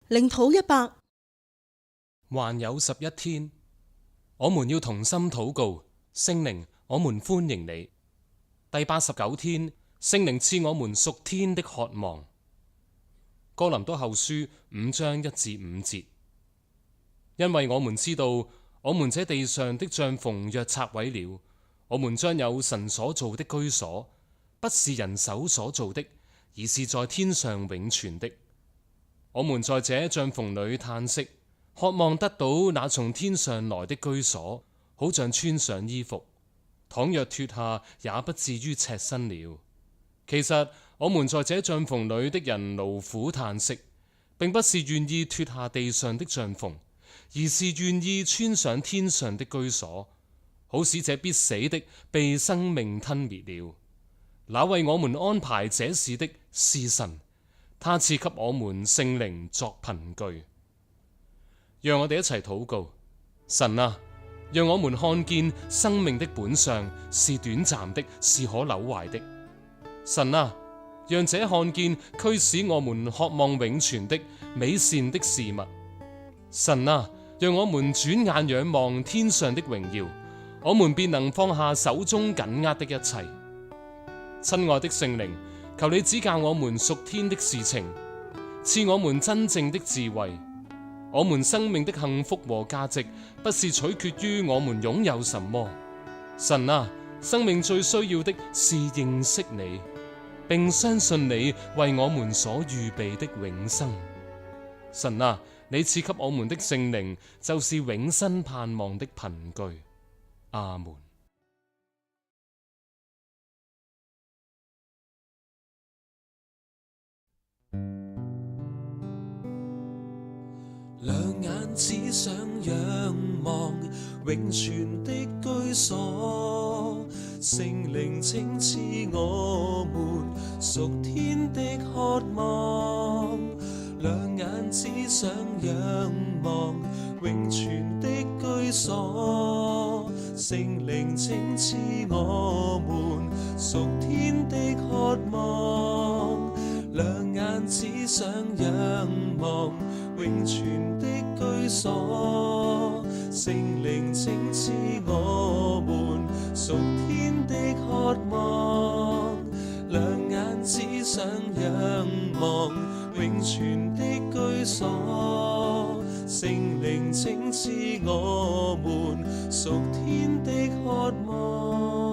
領土100，還有11天，我們要同心禱告。聖靈，我們歡迎你。第89天，聖靈賜我們屬天的渴望。哥林多後書5章1至5節。因為我們知道，我們這地上的帳篷若拆毀了，我們將有神所造的居所，不是人手所造的，而是在天上永存的。我們在這帳篷裏嘆息，渴望得到那從天上來的居所，好像穿上衣服，倘若脫下，也不至於赤身了。其實我們在這帳篷裏的人勞苦嘆息，並不是願意脫下地上的帳篷，而是願意穿上天上的居所，好使這必死的被生命吞滅了。那為我們安排這事的是神，他賜給我們聖靈作憑據。讓我哋一齊禱告。神啊，讓我們看見生命的本相是短暫的，是可朽壞的。神啊，讓這看見驅使我們渴望永存的美善的事物。神啊，讓我們轉眼仰望天上的榮耀，我們便能放下手中緊握的一切。親愛的聖靈，求你指教我們屬天的事情，賜我們真正的智慧。我們生命的幸福和價值不是取決於我們擁有什麼。神啊，生命最需要的是認識你，並相信你為我們所預備的永生。神啊，你賜給我們的聖靈就是永生盼望的憑據。阿門。兩眼只想仰望永存的居所，聖靈請賜我們屬天的渴望。兩眼只想仰望永存的居所，聖靈請賜我們屬天的渴望。兩眼只想仰望永存的居所，聖靈請賜我們屬天的渴望。兩眼只想仰望永存的居所，聖靈請賜我們屬天的渴望。